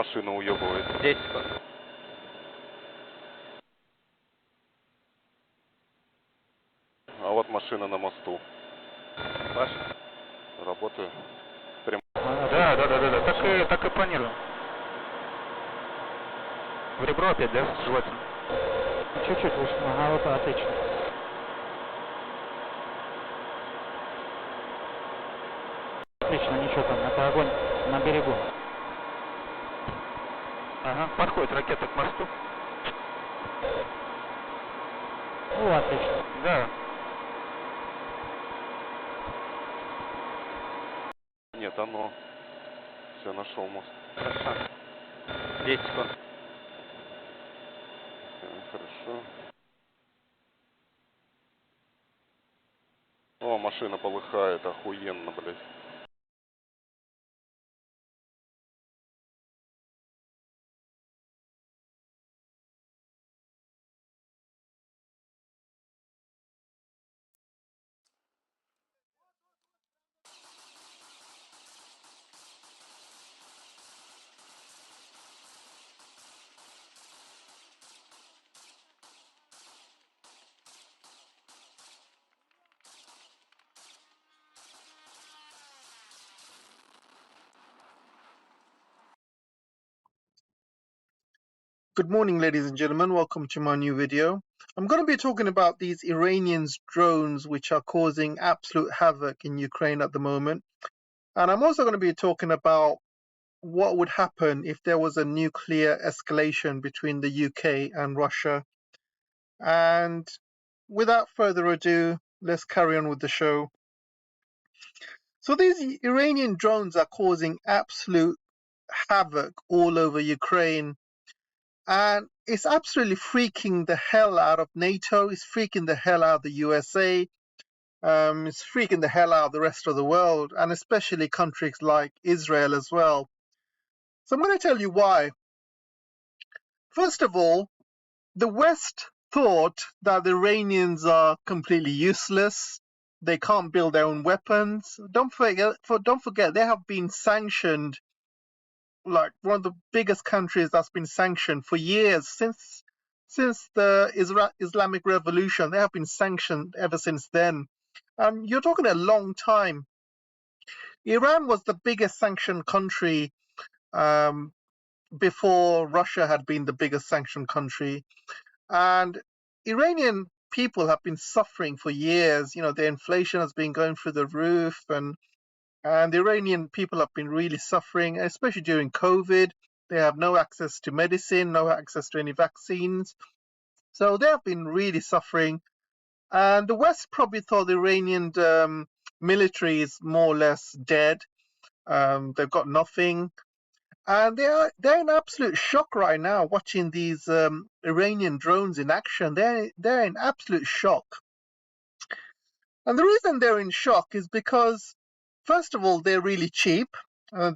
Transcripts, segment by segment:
машина уебывает. 10 секунд. А вот машина на мосту. Ваш? Работаю. Прям. Да. Так и планирую. В ребро опять, да, желательно? Чуть-чуть выше. Ага, вот отлично. Отлично, ничего там, это огонь на берегу. Ага, подходит ракета к мосту. Ну, отлично. Да. Нет, оно. Все, нашел мост. Хорошо. 10 секунд. Хорошо. О, машина полыхает, охуенно, блядь. Good morning, ladies and gentlemen. Welcome to my new video. I'm going to be talking about these Iranian drones which are causing absolute havoc in Ukraine at the moment. And I'm also going to be talking about what would happen if there was a nuclear escalation between the UK and Russia. And without further ado, let's carry on with the show. So these Iranian drones are causing absolute havoc all over Ukraine. And it's absolutely freaking the hell out of NATO. It's freaking the hell out of the USA. It's freaking the hell out of the rest of the world, and especially countries like Israel as well. So I'm going to tell you why. First of all, the West thought that the Iranians are completely useless. They can't build their own weapons. Don't forget, they have been sanctioned, like one of the biggest countries that's been sanctioned for years since the Islamic Revolution. They have been sanctioned ever since then. You're talking a long time. Iran was the biggest sanctioned country before Russia had been the biggest sanctioned country, and Iranian people have been suffering for years. You know, the inflation has been going through the roof, and the Iranian people have been really suffering, especially during COVID. They have no access to medicine, no access to any vaccines. So they have been really suffering. And the West probably thought the Iranian military is more or less dead. They've got nothing. And they're in absolute shock right now watching these Iranian drones in action. They're in absolute shock. And the reason they're in shock is because, first of all, they're really cheap.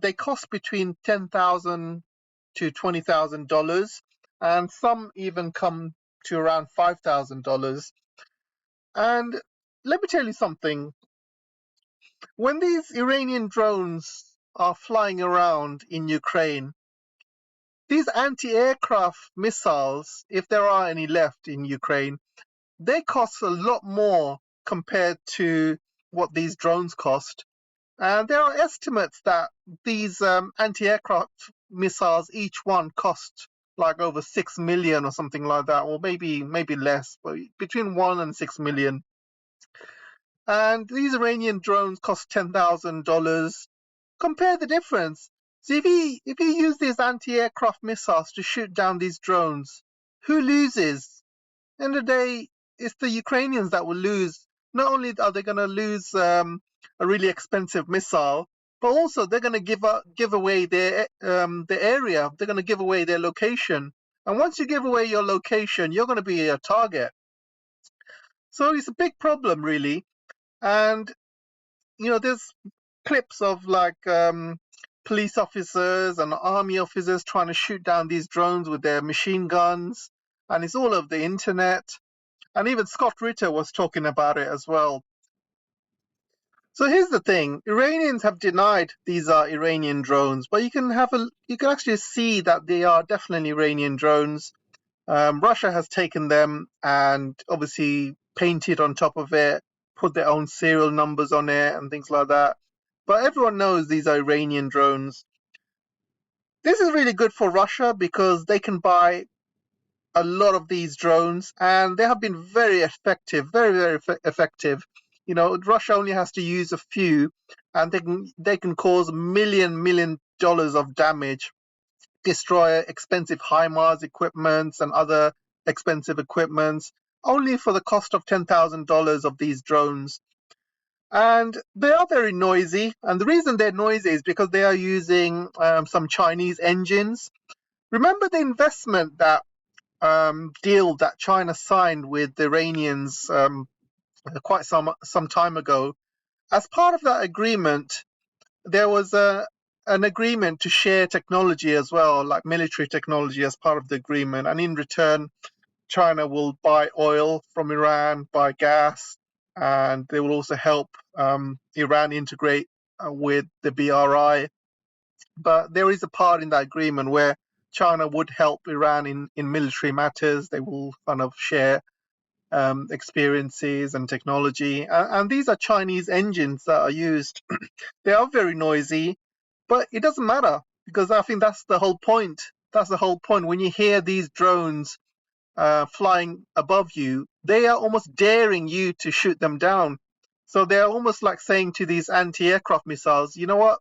They cost between $10,000 to $20,000, and some even come to around $5,000. And let me tell you something. When these Iranian drones are flying around in Ukraine, these anti-aircraft missiles, if there are any left in Ukraine, they cost a lot more compared to what these drones cost. And there are estimates that these anti-aircraft missiles, each one cost like over 6 million or something like that, or maybe less, but between 1 and 6 million. And these Iranian drones cost $10,000. Compare the difference. So if you use these anti-aircraft missiles to shoot down these drones, who loses? End of the day, it's the Ukrainians that will lose. Not only are they going to lose a really expensive missile, but also they're going to give away their the area. They're going to give away their location. And once you give away your location, you're going to be a target. So it's a big problem, really. And there's clips of like police officers and army officers trying to shoot down these drones with their machine guns, and it's all over the internet. And even Scott Ritter was talking about it as well. So here's the thing: Iranians have denied these are Iranian drones, but you can actually see that they are definitely Iranian drones. Russia has taken them and obviously painted on top of it, put their own serial numbers on it and things like that. But everyone knows these are Iranian drones. This is really good for Russia because they can buy a lot of these drones and they have been very effective, very effective. You know, Russia only has to use a few and they can cause million dollars of damage, destroy expensive HIMARS equipments and other expensive equipments, only for the cost of $10,000 of these drones. And they are very noisy. And the reason they're noisy is because they are using some Chinese engines. Remember the investment that deal that China signed with the Iranians quite some time ago. As part of that agreement, there was an agreement to share technology as well, like military technology as part of the agreement. And in return, China will buy oil from Iran, buy gas, and they will also help Iran integrate with the BRI. But there is a part in that agreement where China would help Iran in military matters. They will kind of share experiences and technology. And these are Chinese engines that are used. They are very noisy, but it doesn't matter because I think that's the whole point. That's the whole point. When you hear these drones flying above you, they are almost daring you to shoot them down. So they're almost like saying to these anti-aircraft missiles, you know what?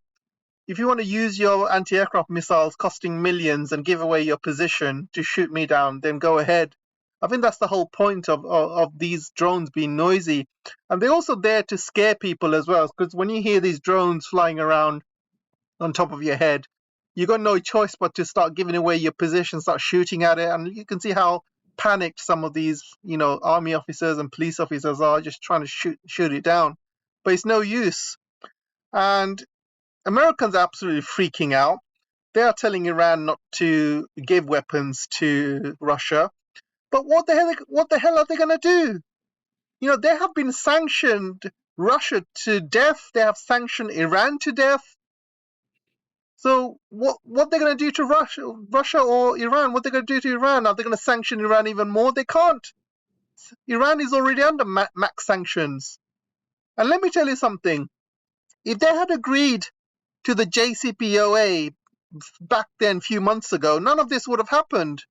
If you want to use your anti-aircraft missiles costing millions and give away your position to shoot me down, then go ahead. I think that's the whole point of these drones being noisy. And they're also there to scare people as well, because when you hear these drones flying around on top of your head, you got no choice but to start giving away your position, start shooting at it. And you can see how panicked some of these, army officers and police officers are, just trying to shoot it down. But it's no use. And Americans are absolutely freaking out. They are telling Iran not to give weapons to Russia. But what the hell are they going to do? They have been sanctioned Russia to death. They have sanctioned Iran to death. So what they're going to do to Russia or Iran? What they're going to do to Iran? Are they going to sanction Iran even more? They can't. Iran is already under max sanctions. And let me tell you something. If they had agreed to the JCPOA back then, a few months ago, none of this would have happened.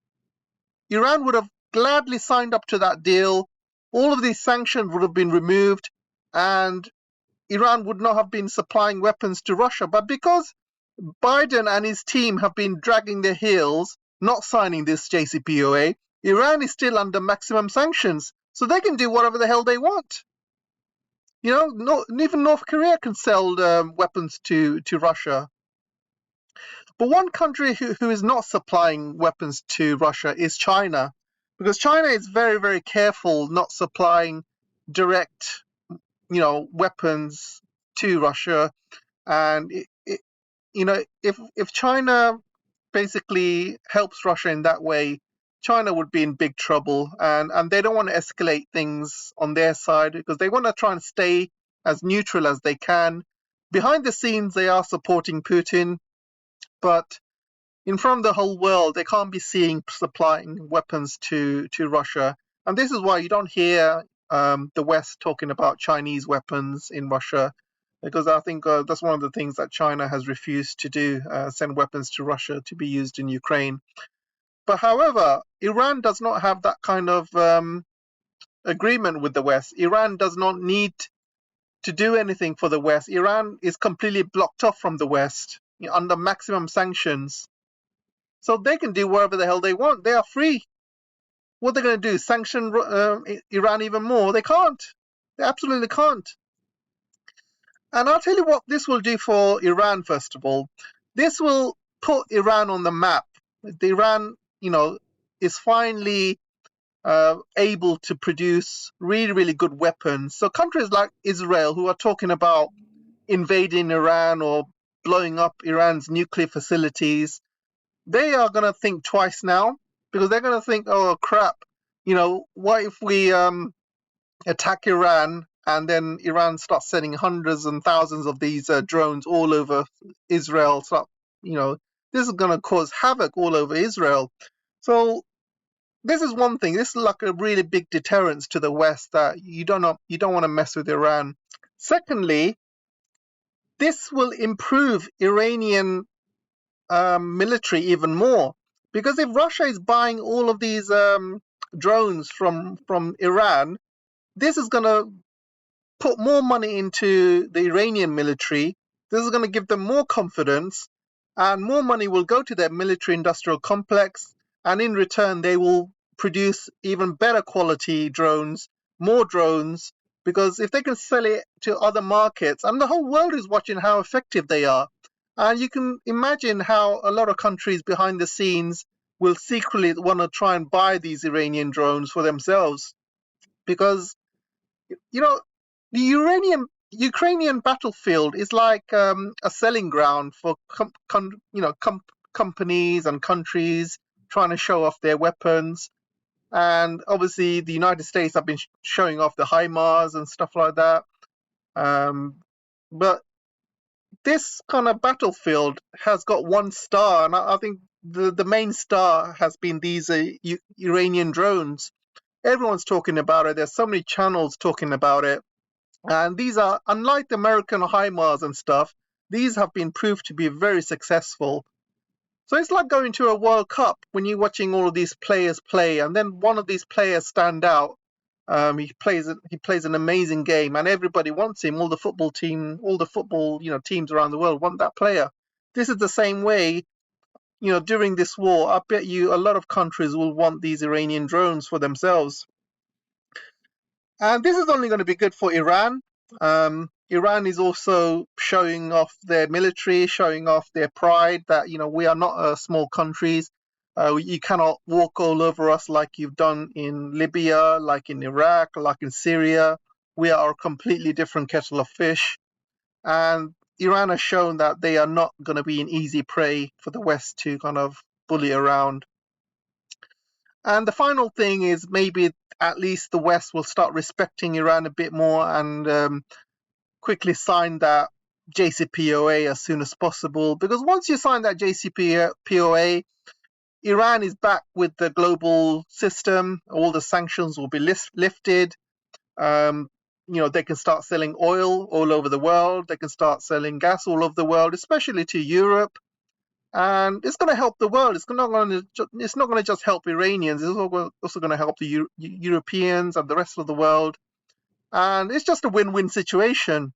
Iran would have gladly signed up to that deal. All of these sanctions would have been removed, and Iran would not have been supplying weapons to Russia. But because Biden and his team have been dragging their heels, not signing this JCPOA, Iran is still under maximum sanctions. So they can do whatever the hell they want. Even North Korea can sell weapons to Russia. But one country who is not supplying weapons to Russia is China, because China is very careful not supplying direct, weapons to Russia. And if China basically helps Russia in that way, China would be in big trouble, and they don't want to escalate things on their side because they want to try and stay as neutral as they can. Behind the scenes, they are supporting Putin, but in front of the whole world, they can't be seen supplying weapons to Russia. And this is why you don't hear the West talking about Chinese weapons in Russia, because I think that's one of the things that China has refused to do, send weapons to Russia to be used in Ukraine. But however, Iran does not have that kind of agreement with the West. Iran does not need to do anything for the West. Iran is completely blocked off from the West, under maximum sanctions. So they can do whatever the hell they want. They are free. What they're going to do? Sanction Iran even more? They can't. They absolutely can't. And I'll tell you what this will do for Iran, first of all. This will put Iran on the map. Iran, is finally able to produce really good weapons. So countries like Israel, who are talking about invading Iran or blowing up Iran's nuclear facilities, they are going to think twice now, because they're going to think, oh crap, what if we attack Iran and then Iran starts sending hundreds and thousands of these drones all over Israel. So, this is going to cause havoc all over Israel. So this is one thing. This is like a really big deterrence to the West that you don't want to mess with Iran. Secondly, this will improve Iranian military even more, because if Russia is buying all of these drones from Iran, this is going to put more money into the Iranian military. This is going to give them more confidence, and more money will go to their military industrial complex, and in return they will produce even better quality drones, more drones, because if they can sell it to other markets, and the whole world is watching how effective they are, and you can imagine how a lot of countries behind the scenes will secretly want to try and buy these Iranian drones for themselves, because the Ukrainian battlefield is like a selling ground for companies and countries trying to show off their weapons. And obviously, the United States have been showing off the HIMARS and stuff like that. But this kind of battlefield has got one star, and I think the main star has been these Iranian drones. Everyone's talking about it. There's so many channels talking about it. And these are, unlike the American HIMARS and stuff, these have been proved to be very successful. So it's like going to a World Cup when you're watching all of these players play, and then one of these players stand out. He plays an amazing game, and everybody wants him. All the football teams around the world want that player. This is the same way. During this war, I bet you a lot of countries will want these Iranian drones for themselves. And this is only going to be good for Iran. Iran is also showing off their military, showing off their pride that, we are not small countries. You cannot walk all over us like you've done in Libya, like in Iraq, like in Syria. We are a completely different kettle of fish. And Iran has shown that they are not going to be an easy prey for the West to kind of bully around. And the final thing is maybe at least the West will start respecting Iran a bit more and quickly sign that JCPOA as soon as possible. Because once you sign that JCPOA, Iran is back with the global system. All the sanctions will be lifted. They can start selling oil all over the world. They can start selling gas all over the world, especially to Europe. And it's going to help the world. It's not going to just help Iranians. It's also going to help the Europeans and the rest of the world. And it's just a win-win situation.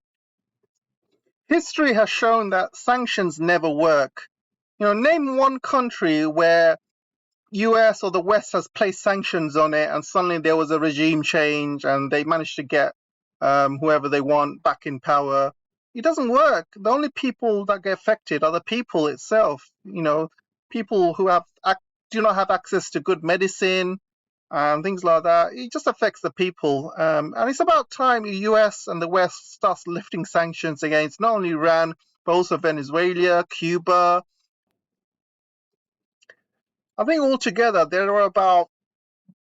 History has shown that sanctions never work. Name one country where US or the West has placed sanctions on it and suddenly there was a regime change and they managed to get whoever they want back in power. It doesn't work. The only people that get affected are the people itself. People who do not have access to good medicine and things like that. It just affects the people. And it's about time the US and the West starts lifting sanctions against not only Iran, but also Venezuela, Cuba. I think altogether there are about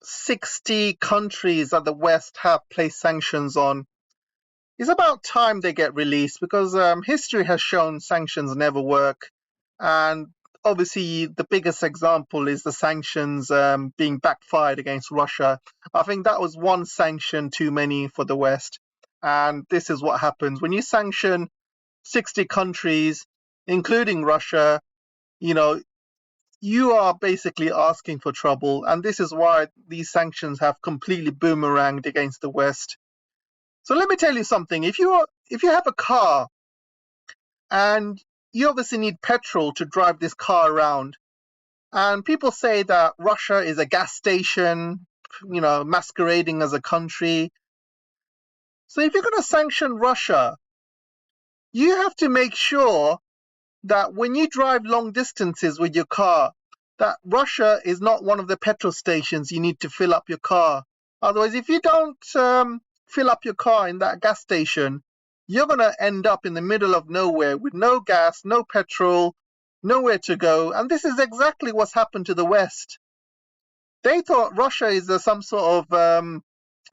60 countries that the West have placed sanctions on. It's about time they get released because history has shown sanctions never work. And obviously, the biggest example is the sanctions being backfired against Russia. I think that was one sanction too many for the West. And this is what happens. When you sanction 60 countries, including Russia, you are basically asking for trouble. And this is why these sanctions have completely boomeranged against the West. So let me tell you something. If you have a car and you obviously need petrol to drive this car around, and people say that Russia is a gas station, masquerading as a country. So if you're going to sanction Russia, you have to make sure that when you drive long distances with your car, that Russia is not one of the petrol stations you need to fill up your car. Otherwise, if you don't fill up your car in that gas station, you're going to end up in the middle of nowhere with no gas, no petrol, nowhere to go. And this is exactly what's happened to the West. They thought Russia is some sort of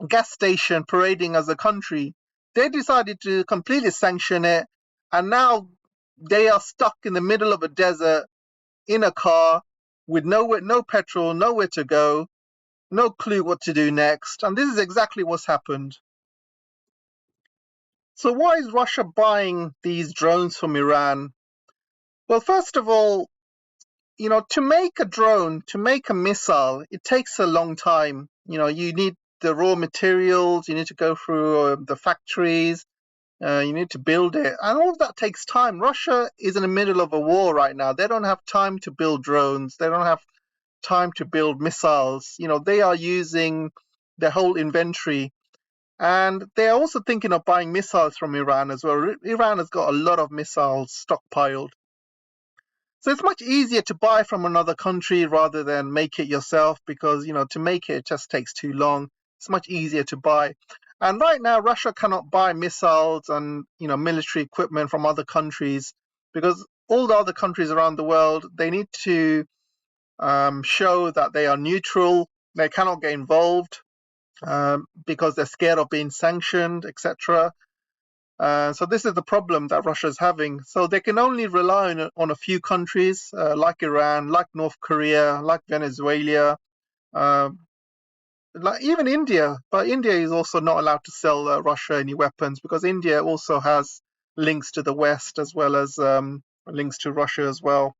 gas station parading as a country. they decided to completely sanction it, and now they are stuck in the middle of a desert in a car with no petrol, nowhere to go, no clue what to do next. And this is exactly what's happened. So why is Russia buying these drones from Iran? Well, first of all, to make a drone, to make a missile, it takes a long time. You need the raw materials, you need to go through the factories, you need to build it, and all of that takes time. Russia is in the middle of a war right now. They don't have time to build drones. They don't have time to build missiles. They are using their whole inventory. And they're also thinking of buying missiles from Iran as well. Iran has got a lot of missiles stockpiled. So it's much easier to buy from another country rather than make it yourself, because, to make it just takes too long. It's much easier to buy. And right now, Russia cannot buy missiles and, military equipment from other countries, because all the other countries around the world, they need to show that they are neutral. They cannot get involved because they're scared of being sanctioned, etc. So this is the problem that Russia is having. So they can only rely on a few countries like Iran, like North Korea, like Venezuela, like even India. But India is also not allowed to sell Russia any weapons, because India also has links to the West as well as links to Russia as well.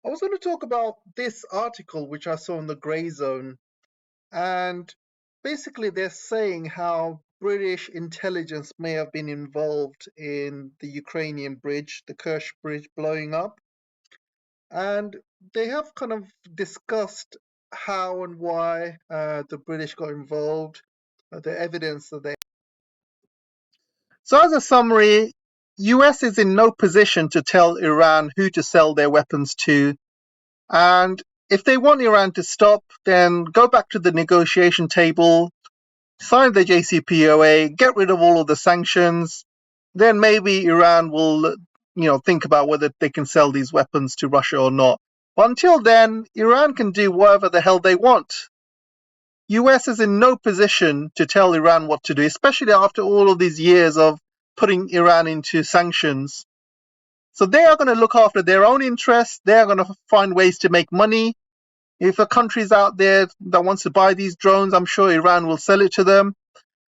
I was going to talk about this article which I saw in the Grey Zone, and basically they're saying how British intelligence may have been involved in the Ukrainian bridge, the Kerch bridge blowing up. And they have kind of discussed how and why the British got involved, the evidence that they. So as a summary, US is in no position to tell Iran who to sell their weapons to. And if they want Iran to stop, then go back to the negotiation table, sign the JCPOA, get rid of all of the sanctions. Then maybe Iran will, think about whether they can sell these weapons to Russia or not. But until then, Iran can do whatever the hell they want. US is in no position to tell Iran what to do, especially after all of these years of putting Iran into sanctions. So they are going to look after their own interests. They are going to find ways to make money. If a country's out there that wants to buy these drones, I'm sure Iran will sell it to them.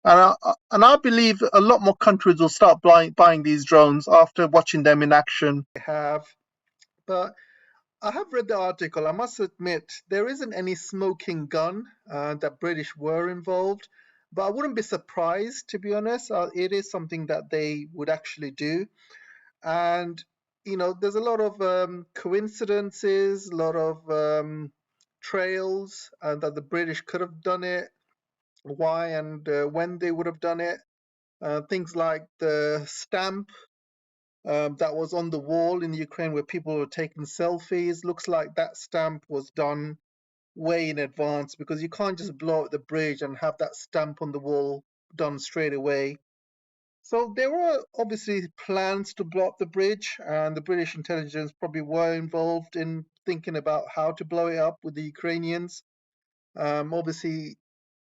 And I believe a lot more countries will start buying these drones after watching them in action. I have, but I have read the article. I must admit, there isn't any smoking gun that British were involved, but I wouldn't be surprised, to be honest. It is something that they would actually do. And, there's a lot of coincidences, a lot of trails that the British could have done it, why and when they would have done it. Things like the stamp that was on the wall in Ukraine where people were taking selfies. Looks like that stamp was done way in advance, because you can't just blow up the bridge and have that stamp on the wall done straight away. So there were obviously plans to blow up the bridge, and the British intelligence probably were involved in thinking about how to blow it up with the Ukrainians. Obviously,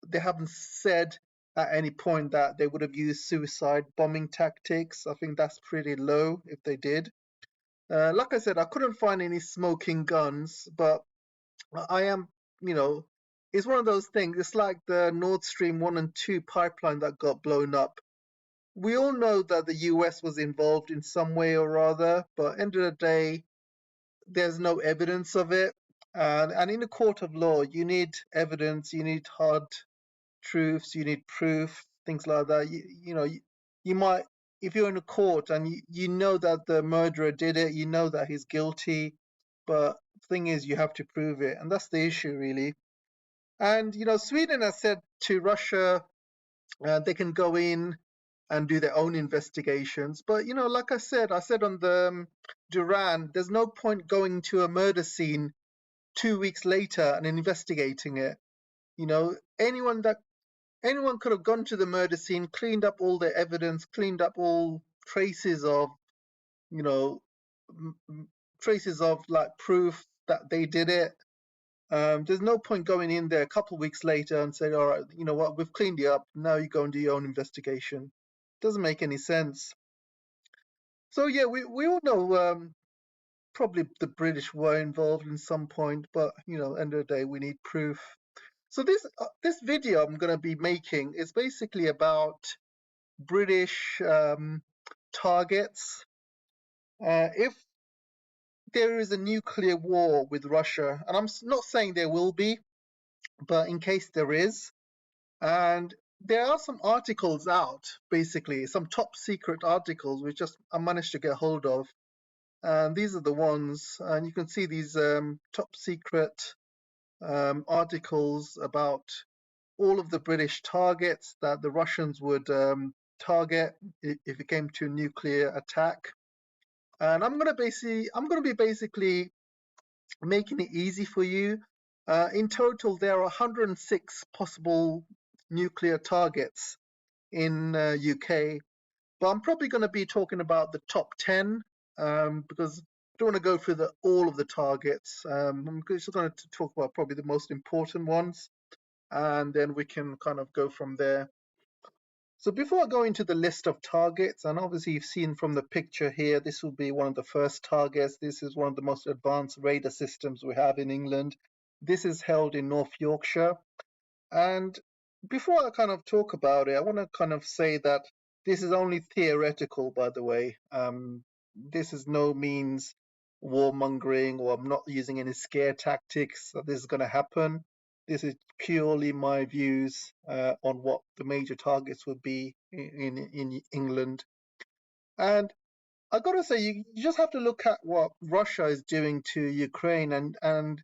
they haven't said at any point that they would have used suicide bombing tactics. I think that's pretty low if they did. Like I said, I couldn't find any smoking guns, but I am, it's one of those things. It's like the Nord Stream 1 and 2 pipeline that got blown up. We all know that the US was involved in some way or other, but end of the day, there's no evidence of it. And in a court of law, you need evidence, you need hard truths, you need proof, things like that. You might, if you're in a court and you know that the murderer did it, you know that he's guilty, but the thing is, you have to prove it, and that's the issue, really. And Sweden has said to Russia they can go in and do their own investigations, but like I said on the Duran, there's no point going to a murder scene 2 weeks later and investigating it. Anyone could have gone to the murder scene, cleaned up all the evidence, cleaned up all traces of, you know, traces of like proof that they did it. There's no point going in there a couple of weeks later and saying, all right, you know what, we've cleaned you up. Now you go and do your own investigation. Doesn't make any sense. So yeah, we all know probably the British were involved in some point, but end of the day, we need proof. So this video I'm going to be making is basically about British targets. If there is a nuclear war with Russia, and I'm not saying there will be, but in case there is, and there are some articles out, basically some top secret articles which just I managed to get hold of, and these are the ones, and you can see these top secret articles about all of the British targets that the Russians would target if it came to a nuclear attack. And I'm going to be basically making it easy for you. In total, there are 106 possible nuclear targets in UK, but I'm probably going to be talking about the top 10 because I don't want to go through all of the targets. I'm just going to talk about probably the most important ones, and then we can kind of go from there. So before I go into the list of targets, and obviously you've seen from the picture here, this will be one of the first targets. This is one of the most advanced radar systems we have in England. This is held in North Yorkshire. And before I kind of talk about it, I want to kind of say that this is only theoretical, by the way. This is no means warmongering, or I'm not using any scare tactics that this is going to happen. This is purely my views on what the major targets would be in England. And I got to say, you just have to look at what Russia is doing to Ukraine, and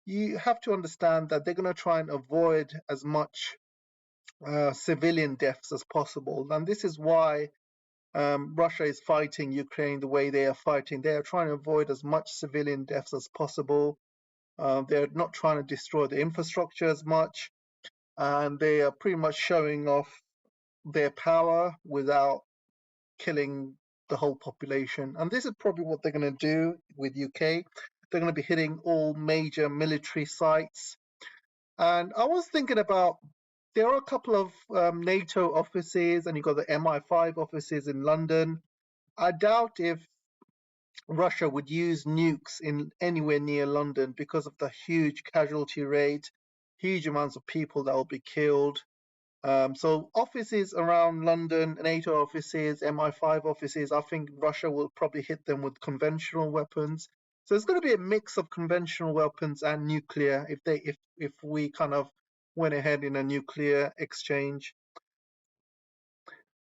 you have to understand that they're going to try and avoid as much civilian deaths as possible. And this is why Russia is fighting Ukraine the way they are fighting. They are trying to avoid as much civilian deaths as possible. They're not trying to destroy the infrastructure as much, and they are pretty much showing off their power without killing the whole population. And this is probably what they're going to do with UK. They're going to be hitting all major military sites. And I was thinking about, there are a couple of NATO offices, and you've got the MI5 offices in London. I doubt if Russia would use nukes in anywhere near London because of the huge casualty rate, huge amounts of people that will be killed. So offices around London, NATO offices, MI5 offices, I think Russia will probably hit them with conventional weapons. So it's going to be a mix of conventional weapons and nuclear if we kind of went ahead in a nuclear exchange.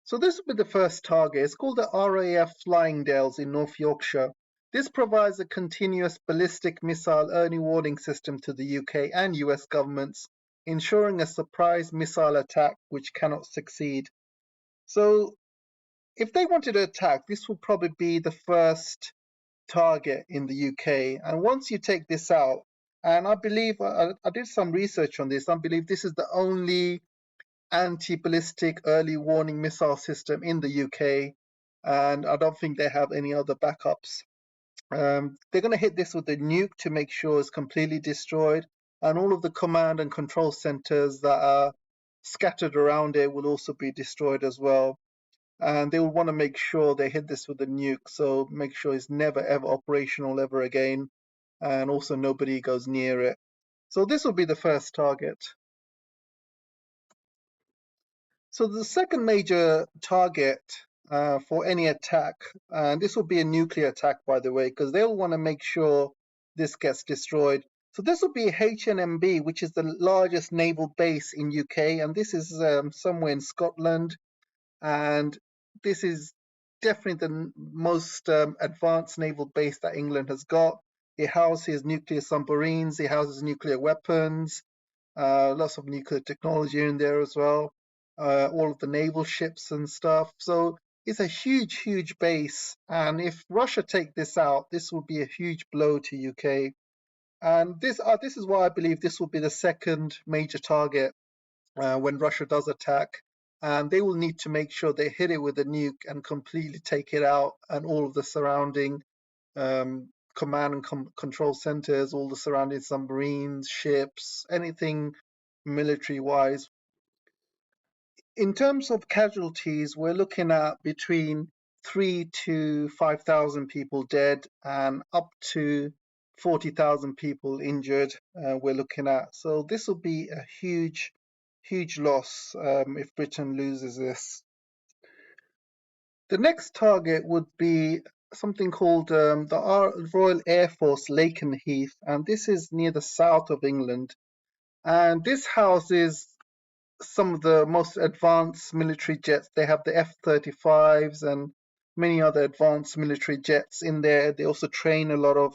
So this will be the first target. It's called the RAF Flyingdales in North Yorkshire. This provides a continuous ballistic missile early warning system to the UK and US governments, ensuring a surprise missile attack which cannot succeed. So if they wanted to attack, this will probably be the first target in the UK. And once you take this out, and I believe I did some research on this, I believe this is the only anti-ballistic early warning missile system in the UK, and I don't think they have any other backups. They're going to hit this with a nuke to make sure it's completely destroyed, and all of the command and control centers that are scattered around it will also be destroyed as well. And they will want to make sure they hit this with a nuke, so make sure it's never ever operational ever again, and also nobody goes near it. So this will be the first target. So the second major target for any attack, and this will be a nuclear attack, by the way, because they'll want to make sure this gets destroyed. So this will be HNMB, which is the largest naval base in UK, and this is somewhere in Scotland, and this is definitely the most advanced naval base that England has got. It houses nuclear submarines, it houses nuclear weapons, lots of nuclear technology in there as well. All of the naval ships and stuff. So it's a huge, huge base. And if Russia take this out, this will be a huge blow to UK. And this is why I believe this will be the second major target when Russia does attack. And they will need to make sure they hit it with a nuke and completely take it out, and all of the surrounding command and control centers, all the surrounding submarines, ships, anything military-wise. in terms of casualties, we're looking at between 3 to 5,000 people dead and up to 40,000 people injured. We're looking at. So this will be a huge, huge loss if Britain loses this. The next target would be something called the Royal Air Force Lakenheath, and this is near the south of England. And this houses some of the most advanced military jets. They have the F-35s and many other advanced military jets in there. They also train a lot of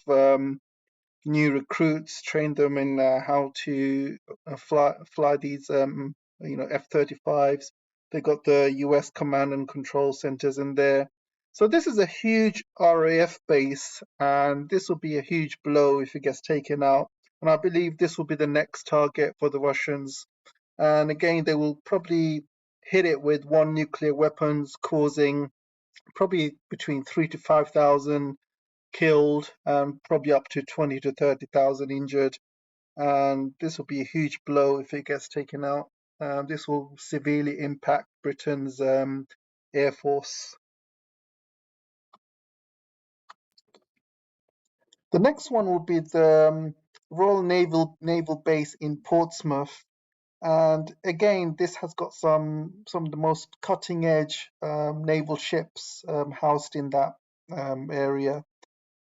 new recruits, train them in how to fly these F-35s. They got the US command and control centers in there. So this is a huge RAF base, and this will be a huge blow if it gets taken out. And I believe this will be the next target for the Russians. And again, they will probably hit it with one nuclear weapons, causing probably between 3 to 5,000 killed and probably up to 20 to 30,000 injured. And this will be a huge blow if it gets taken out. This will severely impact Britain's air force. The next one will be the Royal Naval Base in Portsmouth. And again, this has got some of the most cutting edge naval ships housed in that area.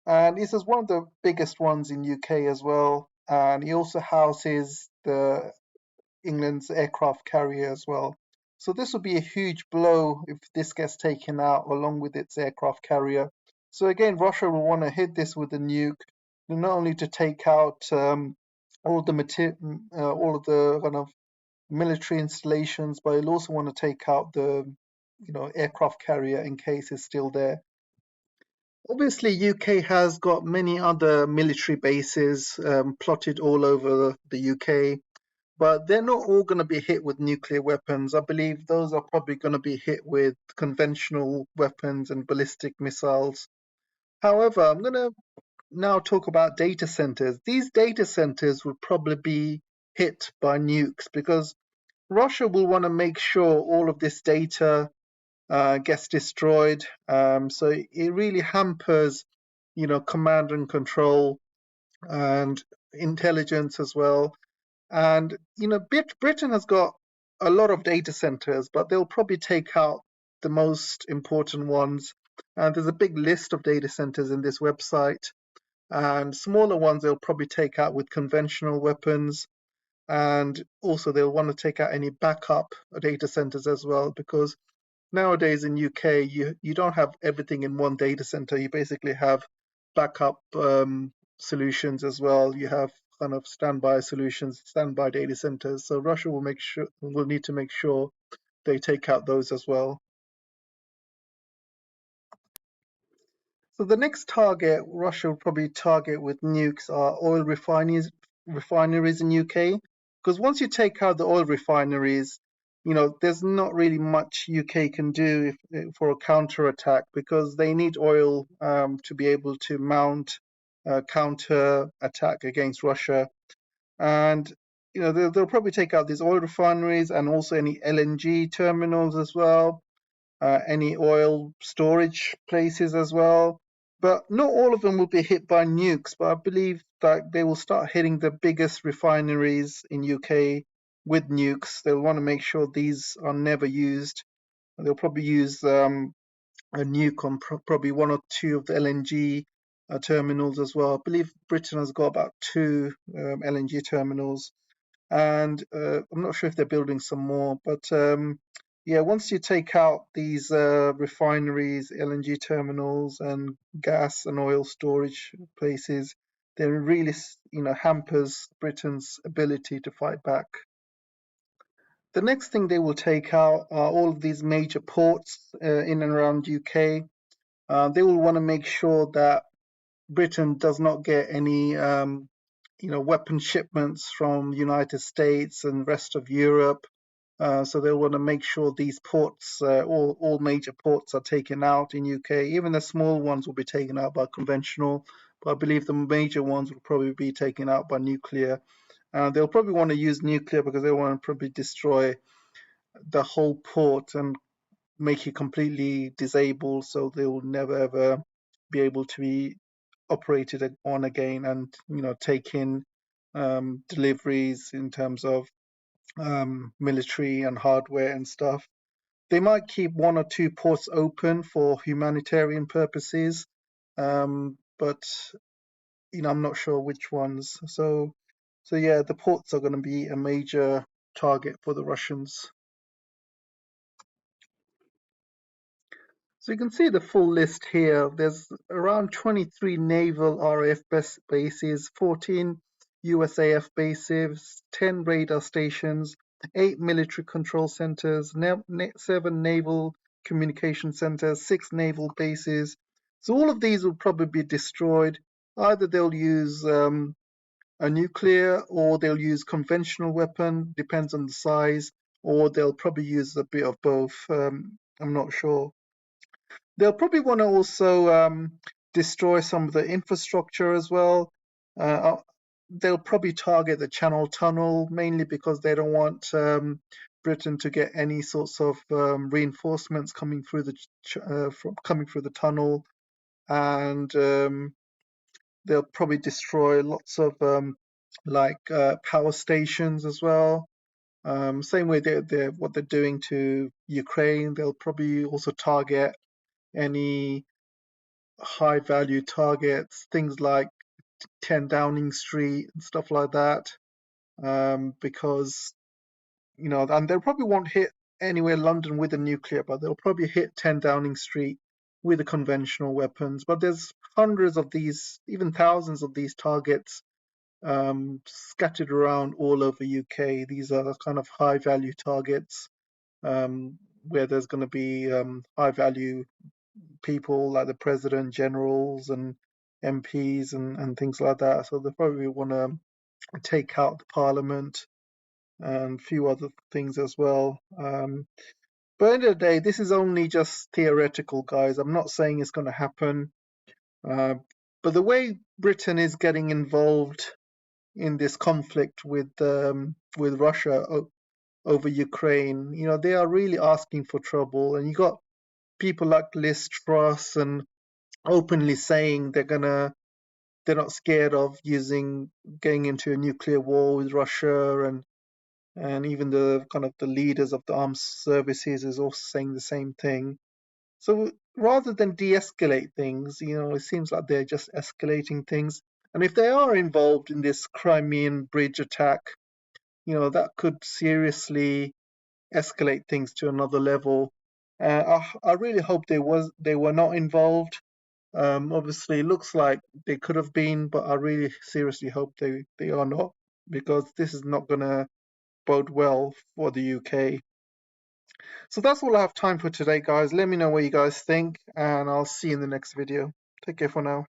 And this is one of the biggest ones in UK as well. And it also houses the England's aircraft carrier as well. So this will be a huge blow if this gets taken out along with its aircraft carrier. So again, Russia will want to hit this with a nuke, not only to take out all of the kind of military installations, but it'll also want to take out the aircraft carrier in case it's still there. Obviously, UK has got many other military bases plotted all over the UK, but they're not all going to be hit with nuclear weapons. I believe those are probably going to be hit with conventional weapons and ballistic missiles. However, I'm going to now talk about data centers. These data centers will probably be hit by nukes because Russia will want to make sure all of this data gets destroyed. So it really hampers, command and control and intelligence as well. And Britain has got a lot of data centers, but they'll probably take out the most important ones. And there's a big list of data centers in this website. And smaller ones they'll probably take out with conventional weapons. And also they'll want to take out any backup data centers as well, because nowadays in UK you don't have everything in one data center. You basically have backup solutions as well. You have kind of standby solutions, standby data centers. So Russia will need to make sure they take out those as well. So the next target Russia will probably target with nukes are oil refineries in UK, because once you take out the oil refineries, there's not really much UK can do for a counter attack, because they need oil to be able to mount a counter attack against Russia. And they'll probably take out these oil refineries and also any LNG terminals as well, any oil storage places as well. But not all of them will be hit by nukes, but I believe that they will start hitting the biggest refineries in UK with nukes. They'll want to make sure these are never used. They'll probably use a nuke on probably one or two of the LNG terminals as well. I believe Britain has got about 2 LNG terminals, and I'm not sure if they're building some more, but yeah, once you take out these refineries, LNG terminals, and gas and oil storage places, then it really, hampers Britain's ability to fight back. The next thing they will take out are all of these major ports in and around UK. They will want to make sure that Britain does not get any, weapon shipments from the United States and rest of Europe. So they want to make sure these ports, all major ports, are taken out in UK. Even the small ones will be taken out by conventional, but I believe the major ones will probably be taken out by nuclear. They'll probably want to use nuclear because they want to probably destroy the whole port and make it completely disabled, so they will never ever be able to be operated on again, and take in deliveries in terms of military and hardware and stuff. They might keep one or two ports open for humanitarian purposes, but I'm not sure which ones. So yeah, the ports are going to be a major target for the Russians. So you can see the full list here. There's around 23 naval RAF bases, 14 USAF bases, 10 radar stations, 8 military control centers, 7 naval communication centers, 6 naval bases. So all of these will probably be destroyed. Either they'll use a nuclear, or they'll use conventional weapon, depends on the size, or they'll probably use a bit of both. I'm not sure. They'll probably want to also destroy some of the infrastructure as well. They'll probably target the Channel Tunnel, mainly because they don't want Britain to get any sorts of reinforcements coming through the tunnel, and they'll probably destroy lots of power stations as well. Same way what they're doing to Ukraine. They'll probably also target any high value targets, things like 10 Downing Street and stuff like that, because and they probably won't hit anywhere London with a nuclear, but they'll probably hit 10 Downing Street with the conventional weapons. But there's hundreds of these, even thousands of these targets scattered around all over UK. These are kind of high value targets, where there's going to be high value people like the president, generals, and MPs and things like that. So they probably want to take out the parliament and a few other things as well. But at the end of the day, this is only just theoretical, guys. I'm not saying it's going to happen. But the way Britain is getting involved in this conflict with Russia over Ukraine, they are really asking for trouble. And you got people like Liz Truss and openly saying they're not scared of getting into a nuclear war with Russia, and even the kind of the leaders of the armed services is also saying the same thing. So rather than de-escalate things, it seems like they're just escalating things. And if they are involved in this Crimean bridge attack, that could seriously escalate things to another level. I really hope they were not involved. Obviously, it looks like they could have been, but I really seriously hope they are not, because this is not going to bode well for the UK. So that's all I have time for today, guys. Let me know what you guys think, and I'll see you in the next video. Take care for now.